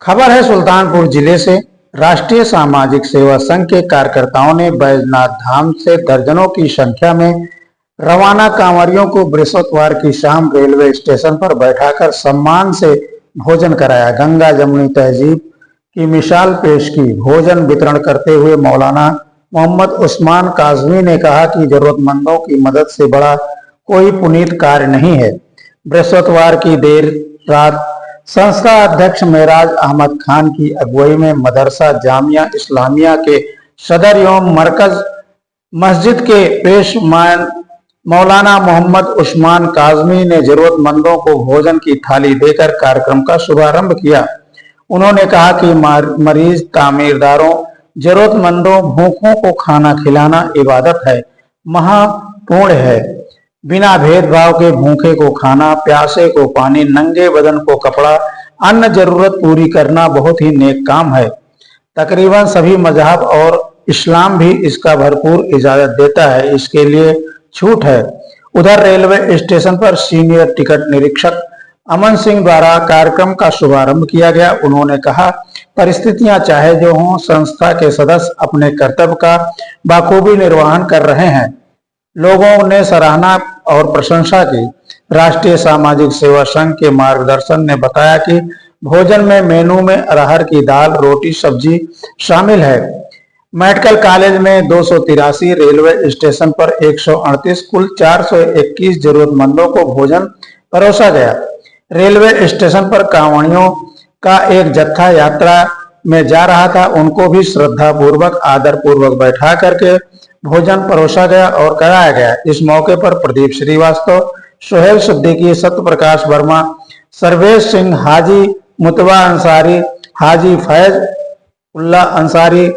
खबर है सुल्तानपुर जिले से। राष्ट्रीय सामाजिक सेवा संघ के कार्यकर्ताओं ने बैजनाथ धाम से दर्जनों की संख्या में रवाना कांवरियों को बृहस्पतिवार की शाम रेलवे स्टेशन पर बैठाकर सम्मान से भोजन कराया। गंगा जमुनी तहजीब की मिसाल पेश की। भोजन वितरण करते हुए मौलाना मोहम्मद उस्मान काज़मी ने कहा कि जरूरतमंदों की मदद से बड़ा कोई पुनीत कार्य नहीं है। बृहस्पतिवार की देर रात संस्था अध्यक्ष मेराज अहमद खान की अगुवाई में मदरसा जामिया इस्लामिया के सदर एवं मरकज मस्जिद के पेशमान मौलाना मोहम्मद उस्मान काज़मी ने जरूरतमंदों को भोजन की थाली देकर कार्यक्रम का शुभारंभ किया। उन्होंने कहा कि मरीज, तामीरदारों, जरूरतमंदों, भूखों को खाना खिलाना इबादत है, महापुण्य है। बिना भेदभाव के भूखे को खाना, प्यासे को पानी, नंगे बदन को कपड़ा, अन्य जरूरत पूरी करना बहुत ही नेक काम है। तकरीबन सभी मजहब और इस्लाम भी इसका भरपूर इजाजत देता है, इसके लिए छूट है। उधर रेलवे स्टेशन पर सीनियर टिकट निरीक्षक अमन सिंह द्वारा कार्यक्रम का शुभारंभ किया गया। उन्होंने कहा, परिस्थितियां चाहे जो हों, संस्था के सदस्य अपने कर्तव्य का बाखूबी निर्वहन कर रहे हैं। लोगों ने सराहना और प्रशंसा की। राष्ट्रीय सामाजिक सेवा संघ के मार्गदर्शन ने बताया कि भोजन में मेनू में अरहर की दाल, रोटी, सब्जी शामिल है। मेडिकल कॉलेज में 283, रेलवे स्टेशन पर 138, कुल 421 जरूरतमंदों को भोजन परोसा गया। रेलवे स्टेशन पर कांवड़ियों का एक जत्था यात्रा में जा रहा था, उनको भी श्रद्धा पूर्वक, आदर पूर्वक बैठा करके भोजन परोसा गया और कराया गया। इस मौके पर प्रदीप श्रीवास्तव, सोहेल सिद्दीकी, सत्य प्रकाश वर्मा, सर्वेश सिंह, हाजी मुतबा अंसारी, हाजी फैज उल्ला अंसारी,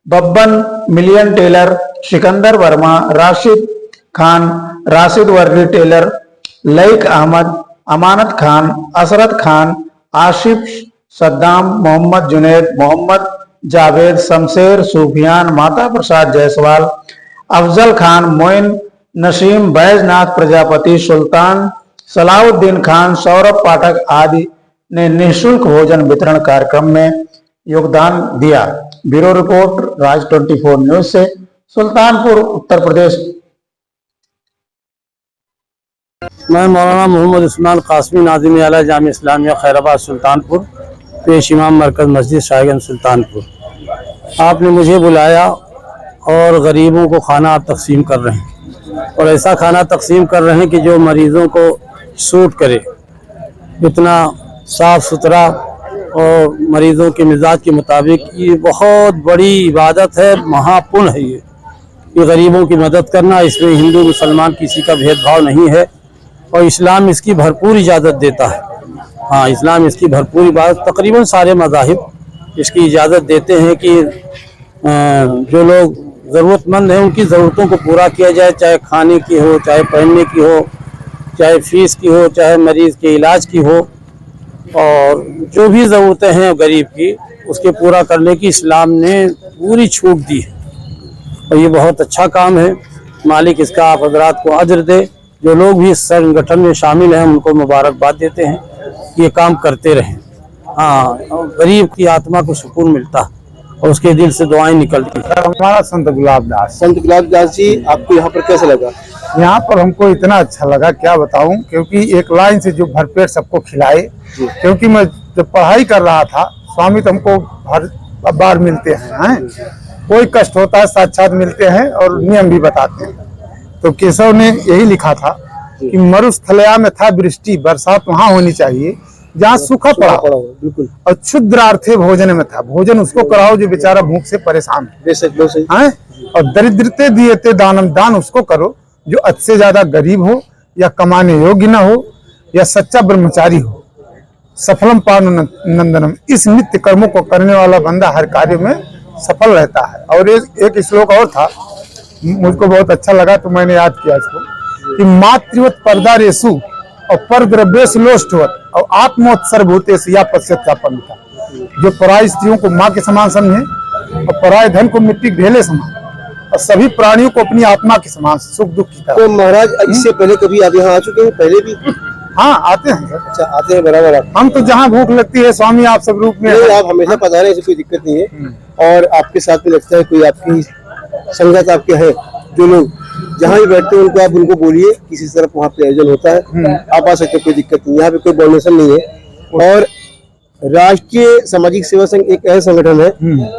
बब्बन मिलियन टेलर, सिकंदर वर्मा, राशिद खान, राशिद वर्गी टेलर, लईक अहमद, अमानत खान, असरत खान, आशिफ सद्दाम, मोहम्मद जुनैद, मोहम्मद जावेद, शमशेर, सूफियान, माता प्रसाद जायसवाल, अफजल खान, मोइन नसीम, बैजनाथ प्रजापति, सुल्तान सलाउद्दीन खान, सौरभ पाठक आदि ने निःशुल्क भोजन वितरण कार्यक्रम में योगदान दिया। ब्यूरो रिपोर्ट राज 24 न्यूज से सुल्तानपुर, उत्तर प्रदेश। मैं मौलाना मोहम्मद उस्मान काज़मी, नाज़िम आला जामिया इस्लामिया खैराबाद सुल्तानपुर, पेश इमाम मरकज़ मस्जिद शाहगंज सुल्तानपुर। आपने मुझे बुलाया और गरीबों को खाना आप तकसीम कर रहे हैं, और ऐसा खाना तकसीम कर रहे हैं कि जो मरीज़ों को सूट करे, इतना साफ़ सुथरा और मरीज़ों के मिजाज के मुताबिक। ये बहुत बड़ी इबादत है, महापुण्य है। ये गरीबों की मदद करना, इसमें हिंदू मुसलमान किसी का भेदभाव नहीं है, और इस्लाम इसकी भरपूर इजाज़त देता है। हाँ, इस्लाम इसकी भरपूर इबादत, तकरीबन सारे मज़ाहिब इसकी इजाज़त देते हैं कि जो लोग ज़रूरतमंद हैं उनकी ज़रूरतों को पूरा किया जाए, चाहे खाने की हो, चाहे पहनने की हो, चाहे फ़ीस की हो, चाहे मरीज़ के इलाज की हो, और जो भी ज़रूरतें हैं गरीब की, उसके पूरा करने की इस्लाम ने पूरी छूट दी है। और ये बहुत अच्छा काम है। मालिक इसका आप हज़रात को अज्र दे। जो लोग भी इस संगठन में शामिल हैं उनको मुबारकबाद देते हैं, ये काम करते रहें। हाँ, गरीब की आत्मा को सुकून मिलता है और उसके दिल से दुआएं निकलती हैं। हमारा संत गुलाबदास जी, आपको यहाँ पर कैसा लगा? यहाँ पर हमको इतना अच्छा लगा, क्या बताऊं, क्योंकि एक लाइन से जो भरपेट सबको खिलाए। क्योंकि मैं जब पढ़ाई कर रहा था, स्वामी तो हमको हर बार मिलते हैं, कोई कष्ट होता है साक्षात मिलते हैं और नियम भी बताते हैं। तो केशव ने यही लिखा था कि मरुस्थलया में था वृष्टि, बरसात वहाँ होनी चाहिए जहाँ सूखा पड़ा बिल्कुल, और क्षुद्रार्थे भोजन में था। भोजन उसको कराओ जो बेचारा भूख से परेशान है। और दरिद्रते दिएते दानम, दान उसको करो जो अच्छे से ज्यादा गरीब हो, या कमाने योग्य न हो, या सच्चा ब्रह्मचारी हो। सफलम पावनंदनम, इस नित्य कर्मों को करने वाला बंदा हर कार्य में सफल रहता है। और एक श्लोक और था, मुझको बहुत अच्छा लगा तो मैंने याद किया इसको, कि मातृवत पर्दा रेसु और पर द्रव्येश लोष्टवत और आत्मोत्सर्भूतेश या पश्चातापन्नता। जो पराई स्त्रियों को माँ के समान समझे और पराय धन को मिट्टी के ढेले समान, और सभी प्राणियों को अपनी आत्मा के समान सुख दुख की तरह। तो महाराज, इससे पहले कभी आप यहाँ आ चुके हैं? पहले भी? हाँ आते हैं सर। अच्छा, आते हैं बराबर आप? हम तो जहाँ भूख लगती है स्वामी आप सब रूप में नहीं, आप हमेशा पधारें, ऐसी कोई दिक्कत नहीं है। और आपके साथ में लगता है कोई आपकी संगत आपके है, जो लोग जहाँ भी बैठते हैं उनको आप उनको बोलिए किसी तरफ वहाँ पे आयोजन होता है, आप आ सकते हैं, कोई दिक्कत नहीं। यहाँ पे कोई डोनेशन नहीं है। और राष्ट्रीय सामाजिक सेवा संघ एक ऐसा संगठन है,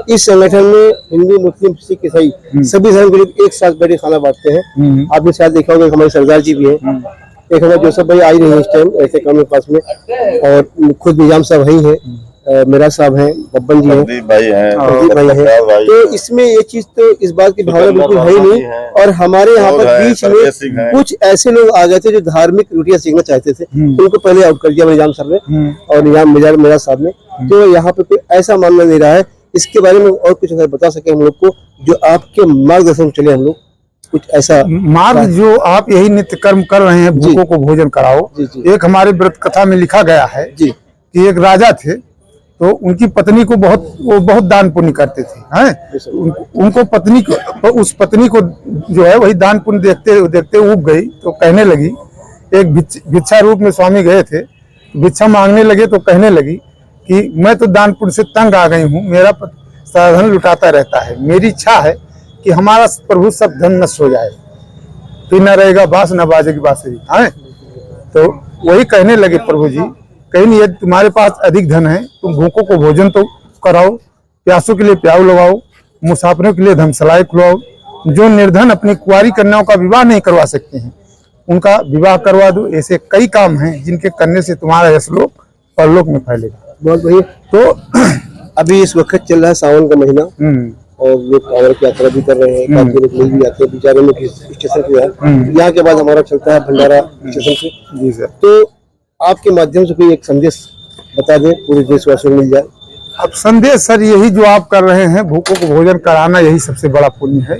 इस संगठन में हिंदू, मुस्लिम, सिख, ईसाई सभी धर्म के लोग एक साथ बैठे खाना बांटते हैं। आपने शायद देखा होगा, हमारे सरदार जी भी हैं, एक हमारे जोसेफ भाई आई रहे हैं इस टाइम ऐसे काम के पास में, और खुद निजाम साहब वही है, मेरा साहब हैं, बब्बन जी हैं, प्रदीप भाई हैं। तो इसमें ये चीज तो इस बात की भावना बिल्कुल है ही नहीं। और हमारे यहाँ पर बीच में कुछ ऐसे लोग आ गए थे जो धार्मिक रूढ़ियां सीखना चाहते थे, उनको पहले आउट कर दिया निजाम सर ने और निजाम मेरा साहब ने। तो यहाँ पे कोई ऐसा मानना नहीं रहा है। इसके बारे में और कुछ अगर बता सके हम लोग को, जो आपके मार्गदर्शन में चले हम लोग, कुछ ऐसा मार्ग जो आप यही नित्य कर्म कर रहे हैं, भूखों को भोजन कराओ। एक हमारे व्रत कथा में लिखा गया है कि एक राजा थे, तो उनकी पत्नी को वो बहुत दान पुण्य करते थे, हैं? उनको उस पत्नी को जो है वही दान पुण्य देखते देखते उब गई। तो कहने लगी, एक भिक्षा रूप में स्वामी गए थे, भिक्षा मांगने लगे तो कहने लगी कि मैं तो दान पुण्य से तंग आ गई हूँ, मेरा साधन लुटाता रहता है, मेरी इच्छा है कि हमारा प्रभु सब धन नष्ट हो जाए, फिर न रहेगा बांस न बाजेगी बांसुरी, हैं? तो वही कहने लगे प्रभु जी, कहीं नहीं, यदि तुम्हारे पास अधिक धन है, तुम भूखों को भोजन तो कराओ, प्यासों के लिए प्याऊ लगाओ, मुसाफिरों के लिए धर्मशालाएं खुलवाओ, जो निर्धन अपनी कुंवारी कन्याओं का विवाह नहीं करवा सकते हैं उनका विवाह करवा दो। ऐसे कई काम हैं जिनके करने से तुम्हारा यशलोक परलोक में फैलेगा। बहुत बढ़िया। तो अभी इस वक्त चल रहा है सावन का महीना, और लोग कांवड़ की यात्रा भी कर रहे हैं, काफी लोग नहीं भी आते हैं बेचारे लोग स्टेशन पे है। यहाँ के बाद हमारा चलता है भंडारा स्टेशन से। जी सर। तो आपके माध्यम से कोई एक संदेश बता दें, पूरे देशवासियों को मिल जाए। अब संदेश सर यही जो आप कर रहे हैं, भूखों को भोजन कराना, यही सबसे बड़ा पुण्य है।